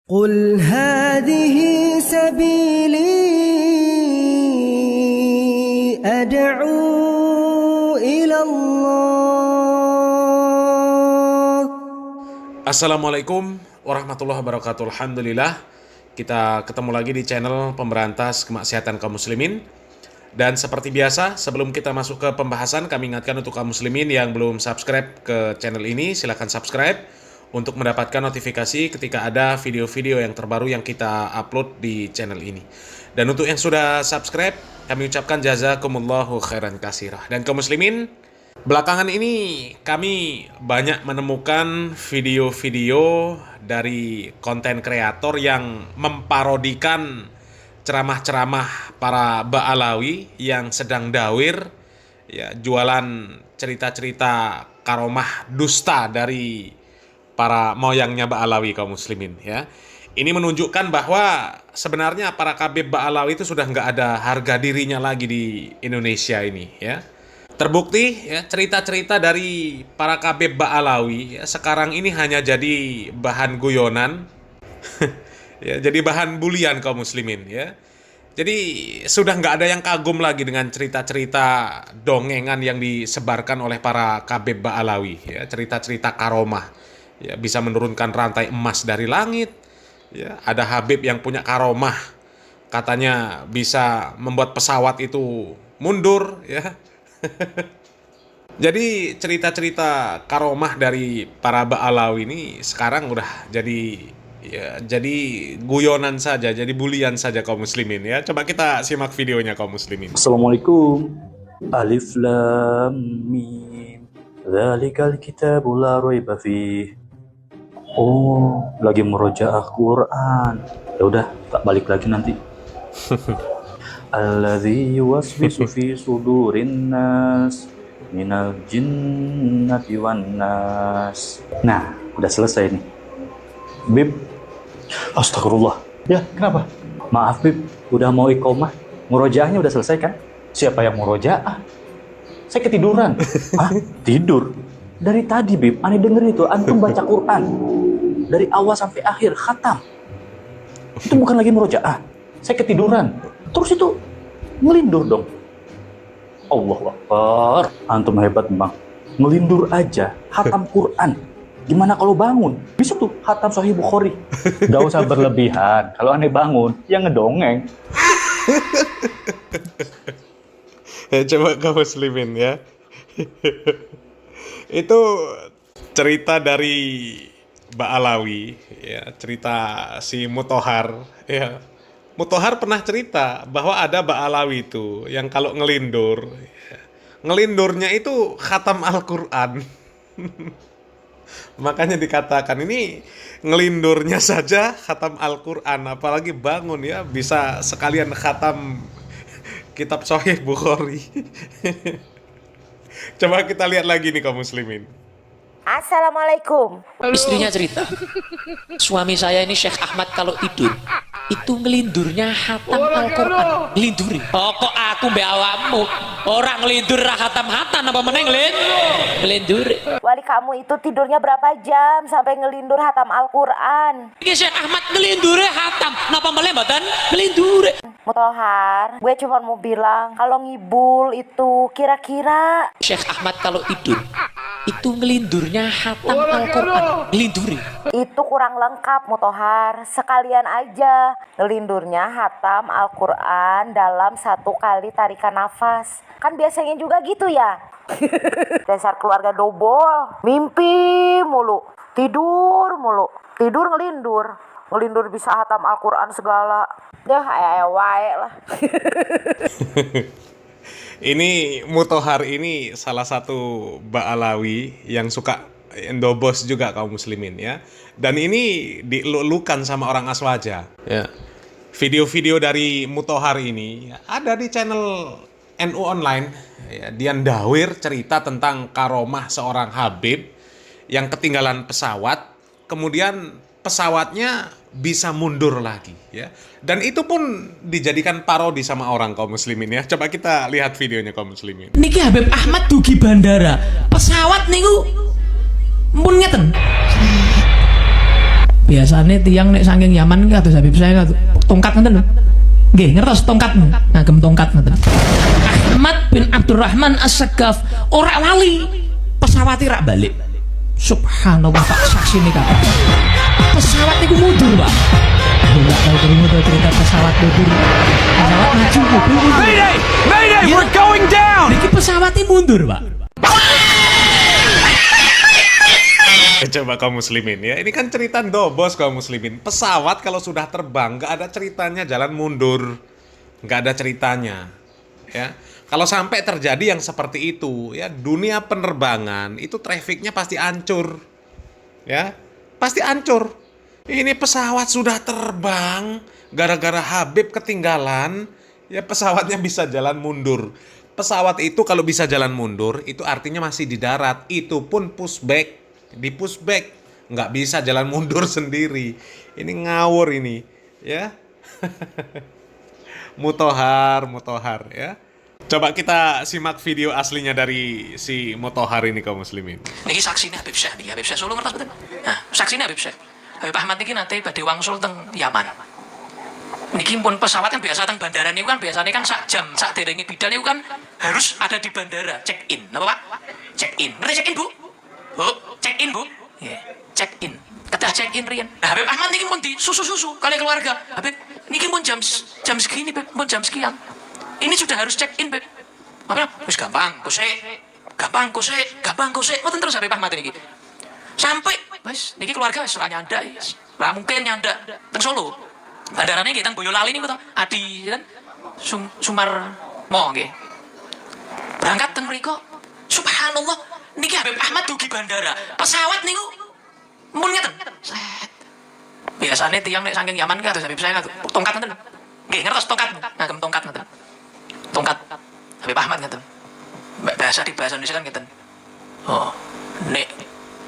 قل هذه سبيلي أدعو إلى الله. Assalamualaikum warahmatullahi wabarakatuh. Alhamdulillah, kita ketemu lagi di channel Pemberantas Kemaksiatan Kaum Muslimin. Dan seperti biasa, sebelum kita masuk ke pembahasan, kami ingatkan untuk kaum muslimin yang belum subscribe ke channel ini, silahkan subscribe untuk mendapatkan notifikasi ketika ada video-video yang terbaru yang kita upload di channel ini. Dan untuk yang sudah subscribe, kami ucapkan jazakumullahu khairan katsirah. Dan kaum muslimin, belakangan ini kami banyak menemukan video-video dari konten kreator yang memparodikan ceramah-ceramah para Ba'alawi yang sedang dawir, ya, jualan cerita-cerita karomah dusta dari para moyangnya Ba'alawi kaum muslimin, ya. Ini menunjukkan bahwa sebenarnya para kabib Ba'alawi itu sudah nggak ada harga dirinya lagi di Indonesia ini, ya. Terbukti, ya, cerita-cerita dari para kabib Ba'alawi, ya, sekarang ini hanya jadi bahan guyonan, ya, jadi bahan bulian kaum muslimin, ya. Jadi sudah nggak ada yang kagum lagi dengan cerita-cerita dongengan yang disebarkan oleh para kabib Ba'alawi, ya, cerita-cerita karomah. Ya, bisa menurunkan rantai emas dari langit. Ya, ada habib yang punya karomah, katanya bisa membuat pesawat itu mundur, ya. Jadi cerita-cerita karomah dari para Ba'alawi ini sekarang udah jadi guyonan saja, jadi bulian saja kaum muslimin, ya. Coba kita simak videonya kaum muslimin. Assalamualaikum. Alif Lam Mim. Dzalikal kitabu la raiba fih. Oh, lagi murojaah Quran. Ya udah, tak balik lagi nanti. Alladzi yuwaswisu fi sudurin nas minal jinnati wan nas. Nah, udah selesai nih. Bib, astagfirullah. Ya, kenapa? Maaf Bib, udah mau iqomah. Murojaahnya udah selesai kan? Siapa yang murojaah? Saya ketiduran. Hah? Tidur? Dari tadi Bib, aneh denger itu, antum baca Quran dari awal sampai akhir, khatam. Itu bukan lagi murojaah. Saya ketiduran. Terus itu ngelindur dong. Allahu Akbar. Antum hebat memang. Ngelindur aja, khatam Quran. Gimana kalau bangun? Bisa tuh khatam Sahih Bukhari. Gak usah berlebihan. Kalau aneh bangun, ya ngedongeng. Ya, coba kaum muslimin, ya. Itu cerita dari Ba'alawi, ya, cerita si Mutohar, ya. Mutohar pernah cerita bahwa ada Ba'alawi itu yang kalau ngelindur, ya, ngelindurnya itu khatam Al-Quran. Makanya dikatakan ini ngelindurnya saja khatam Al-Quran, apalagi bangun, ya, bisa sekalian khatam kitab Sahih Bukhari. Coba kita lihat lagi nih kaum muslimin. Assalamualaikum. Istrinya cerita, suami saya ini Syekh Ahmad kalau tidur itu ngelindurnya hatam Al-Quran. Ngelinduri. Kok aku mbak awakmu orang ngelindur hatam-hatam apa meneng ngelindur. Wali kamu itu tidurnya berapa jam sampai ngelindur hatam Al-Quran? Ini Syekh Ahmad ngelindure hatam. Napa meneh mboten ngelindure? Mutohar, gue cuma mau bilang kalau ngibul itu kira-kira Syekh Ahmad kalau tidur itu ngelindurnya hatam Al-Quran. Ngelinduri. itu kurang lengkap Mutohar. Sekalian aja ngelindurnya hatam Al-Quran dalam satu kali tarikan nafas. Kan biasanya juga gitu ya. Dasar keluarga dobol, mimpi mulu, tidur mulu, tidur ngelindur bisa hatam Al-Quran segala. Dah ayo wae lah. Ini Mutohar ini salah satu Ba'alawi yang suka endobos juga kaum muslimin, ya. Dan ini dilulukan sama orang Aswaja, ya. Video-video dari Mutohar ini ada di channel NU Online, ya. Dia ndawir cerita tentang karomah seorang habib yang ketinggalan pesawat, kemudian pesawatnya bisa mundur lagi, ya. Dan itu pun dijadikan parodi sama orang kaum muslimin, ya. Coba kita lihat videonya kaum muslimin. Niki Habib Ahmad dugi bandara. Pesawat niku mun ngeten. Biasane tiang nek saking Yaman kados Habib saya tongkat ngoten lho. Nggih, ngertos tongkat ngagem tongkat ngoten. Ahmad bin Abdurrahman As-Saggaf ora lali pesawat rak balik. Subhanallah Pak, saksine Pak. Pesawat niku mundur, Pak. Enggak tahu krungu to cerita pesawat mundur. Pesawat maju mobil mundur. Mayday! Mayday, we're going down. Niki pesawatnya mundur, Pak. Coba kaum muslimin ya, ini kan cerita dobos kaum muslimin. Pesawat kalau sudah terbang nggak ada ceritanya jalan mundur, nggak ada ceritanya ya. Kalau sampai terjadi yang seperti itu ya, dunia penerbangan itu trafiknya pasti hancur ya, pasti hancur. Ini pesawat sudah terbang gara-gara Habib ketinggalan ya, pesawatnya bisa jalan mundur. Pesawat itu kalau bisa jalan mundur itu artinya masih di darat, itu pun pushback. Di pushback nggak bisa jalan mundur sendiri. Ini ngawur ini ya. Mutohar ya. Coba kita simak video aslinya dari si Mutohar ini kaum muslimin. Niki saksine Habib Syekh, niki Habib Syekh Solo ngertos betul. Nah, saksine Habib Syekh. Habib Ahmad niki nate badhe wangsul teng Yaman. Niki pun pesawat kan biasa teng bandara niku kan biasanya kan sak jam sak derenge bidan niku kan harus ada di bandara check in. Napa Pak? Check in. Ngerti check in, Bu? Bu, check in, Bu. Ya, check in. Kedah check in riyen. Nah, Habib Ahmad niki pun di susu-susu kali keluarga. Habib niki pun jam segini, Beb, pun jam sekian. Ini sudah harus check in, Beb. Apa? Wis gampang, kusik. Ngoten terus Habib Ahmad niki. Sampai wis niki keluarga wis ora nyandak, wis. Ora mungkin nyandak teng Solo. Bandarane nggih teng Boyolali niku to. Adi kan Sumarmo nggih. Berangkat teng mriko. Subhanallah, niki Habib Ahmad dugi bandara. Pesawat niku mun ngeten. Biasane tiyang nek saking Yaman kados Habib saya tongkat ngoten. Nggih, ngertos tongkat. Ngagem tongkat ngoten. Tongkat Habib Ahmad ngeten. Bahasa di bahasa Indonesia kan ngeten. Oh, nek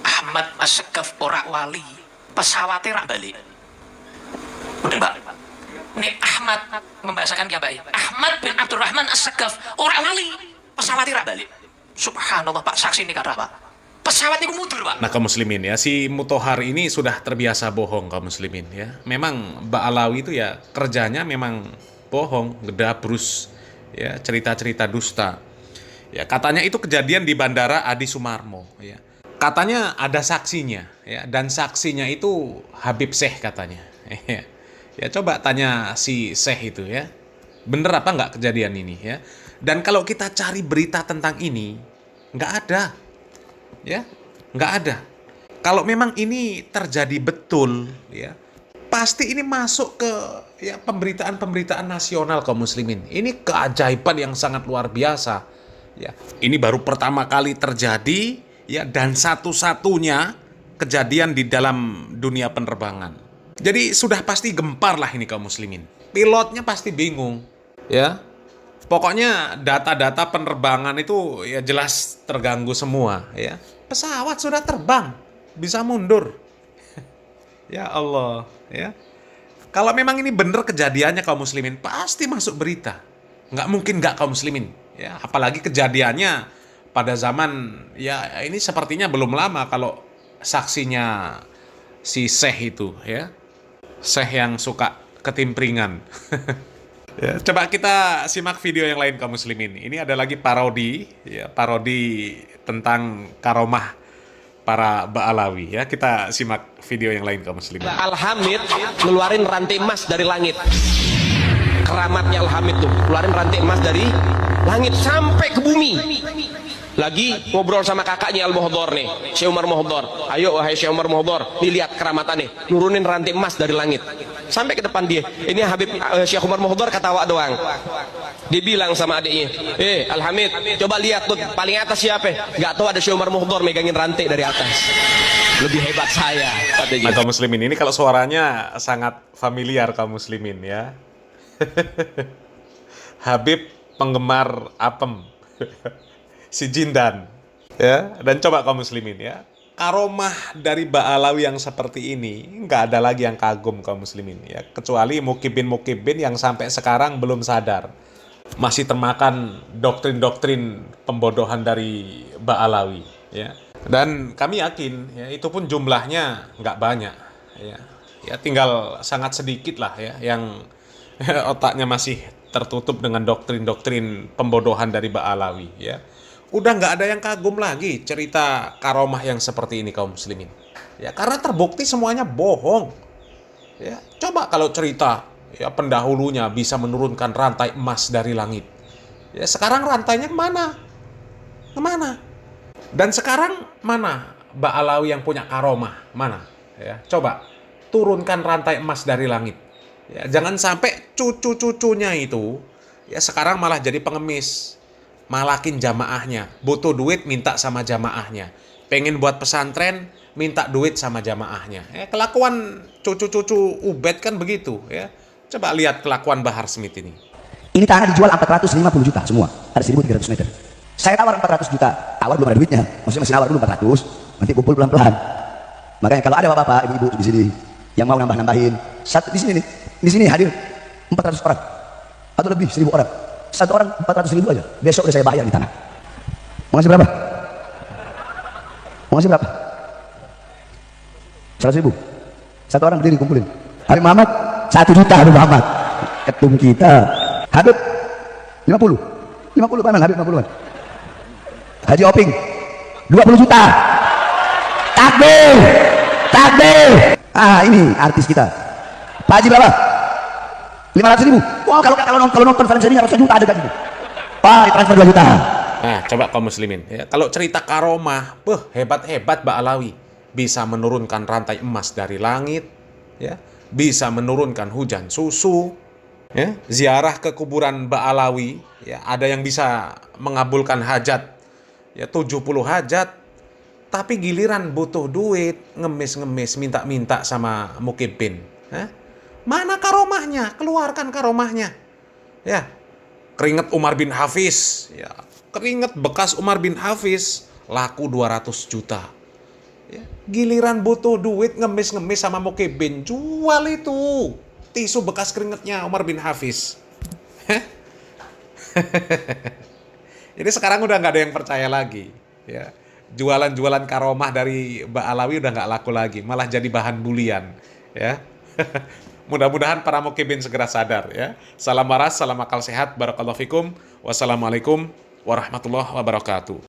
Ahmad As-Saggaf ora wali, pesawate rak balik. Bener, Mbak. Nek Ahmad membahasakan ki Mbak. Ahmad bin Abdurrahman As-Saggaf ora wali, pesawate rak balik. Subhanallah Pak, saksi ini kata Pak. Pesawat itu mundur Pak. Nah kaum muslimin ya, si Mutohar ini sudah terbiasa bohong kaum muslimin ya. Memang Mbak Alawi itu ya kerjanya memang bohong, gedabrus ya, cerita-cerita dusta. Ya katanya itu kejadian di Bandara Adi Sumarmo ya. Katanya ada saksinya ya, dan saksinya itu Habib Syekh katanya. Ya coba tanya si Syekh itu ya. Bener apa nggak kejadian ini ya? Dan kalau kita cari berita tentang ini, nggak ada, ya, nggak ada. Kalau memang ini terjadi betul, ya, pasti ini masuk ke ya pemberitaan nasional kaum muslimin. Ini keajaiban yang sangat luar biasa, ya. Ini baru pertama kali terjadi, ya, dan satu-satunya kejadian di dalam dunia penerbangan. Jadi sudah pasti gempar lah ini kaum muslimin. Pilotnya pasti bingung, ya. Pokoknya data-data penerbangan itu ya jelas terganggu semua ya. Pesawat sudah terbang, bisa mundur. Ya Allah, ya. Kalau memang ini benar kejadiannya kaum muslimin, pasti masuk berita. Nggak mungkin nggak kaum muslimin, ya. Apalagi kejadiannya pada zaman ya ini sepertinya belum lama kalau saksinya si Syekh itu ya. Syekh yang suka ketimpringan. Ya, coba kita simak video yang lain kaum muslimin. Ini ada lagi parodi, ya, parodi tentang karomah para Ba'alawi ya. Kita simak video yang lain kaum muslimin. Al-Hamid ngeluarin rantai emas dari langit. Keramatnya Al-Hamid tuh, keluarin rantai emas dari langit sampai ke bumi. Lagi ngobrol sama kakaknya Al-Muhdhar nih, Syekh Umar Muhdhar. Ayo wahai Syekh Umar Muhdhar, nih lihat keramatannya, nurunin rantai emas dari langit. Sampai ke depan dia. Ini Habib Syekh Umar Muhdhar ketawa doang. Dia bilang sama adiknya, Al-Hamid, coba lihat tuh paling atas siapa? Gak tahu, ada Syekh Umar Muhdhar megangin rantai dari atas. Lebih hebat saya, katanya. Nah, kaum muslimin ini kalau suaranya sangat familiar kaum muslimin ya. Habib penggemar apem. Si Jindan ya. Dan coba kaum muslimin ya, karomah dari Ba'alawi yang seperti ini nggak ada lagi yang kagum kaum muslimin ya, kecuali mukibin yang sampai sekarang belum sadar, masih termakan doktrin-doktrin pembodohan dari Ba'alawi ya. Dan kami yakin ya itu pun jumlahnya nggak banyak Ya tinggal sangat sedikit lah ya yang otaknya masih tertutup dengan doktrin-doktrin pembodohan dari Ba'alawi ya. Udah nggak ada yang kagum lagi cerita karomah yang seperti ini kaum muslimin. Ya karena terbukti semuanya bohong. Ya, coba kalau cerita ya pendahulunya bisa menurunkan rantai emas dari langit. Ya sekarang rantainya kemana? Kemana? Dan sekarang mana Ba'alawi yang punya karomah? Mana? Ya, coba turunkan rantai emas dari langit. Ya, jangan sampai cucu-cucunya itu ya sekarang malah jadi pengemis. Malakin jamaahnya. Butuh duit minta sama jamaahnya. Pengen buat pesantren minta duit sama jamaahnya. Kelakuan cucu-cucu Ubed kan begitu ya. Coba lihat kelakuan Bahar Smith ini. Ini tanah dijual 450 juta semua. Ada 1.300 meter. Saya tawar 400 juta. Tawar belum ada duitnya. Maksudnya masih nawar dulu 400. Nanti kumpul pelan-pelan. Makanya kalau ada bapak-bapak, ibu-ibu di sini yang mau nambah-nambahin, satu di sini nih, di sini hadir 400 orang atau lebih 1.000 orang. Satu orang 400.000 aja. Besok udah saya bayar di tanah. Mau ngasih berapa? Mau ngasih berapa? 100.000. Satu orang berdiri kumpulin. Habib Muhammad 1 juta. Habib Muhammad ketum kita. Habib 50 Pak Habib 50-an. Haji Oping 20 juta. Takbir. Takbir. Ini artis kita. Pak Haji berapa? 500.000. Wah, kalau nonton Valencia ini harusnya juta ada kan itu. Pak, transfer 2 juta. Nah, coba kaum muslimin ya, kalau cerita karomah, hebat-hebat Ba'alawi. Bisa menurunkan rantai emas dari langit, ya, bisa menurunkan hujan susu, ya, ziarah ke kuburan Ba'alawi, ya, ada yang bisa mengabulkan hajat, ya 70 hajat, tapi giliran butuh duit, ngemis-ngemis, minta-minta sama Mukibbin. Mana karomahnya? Keluarkan karomahnya. Ya, keringat Umar bin Hafiz, ya, keringat bekas Umar bin Hafiz, laku 200 juta. Ya, giliran butuh duit ngemis-ngemis sama Mukibbin, jual itu tisu bekas keringetnya Umar bin Hafiz. Jadi sekarang udah nggak ada yang percaya lagi. Ya, jualan-jualan karomah dari Ba'alawi udah nggak laku lagi, malah jadi bahan bulian. Ya, mudah-mudahan para Mukibbin segera sadar. Ya, salam waras, salam akal sehat, barakallahu fikum, wassalamualaikum warahmatullahi wabarakatuh.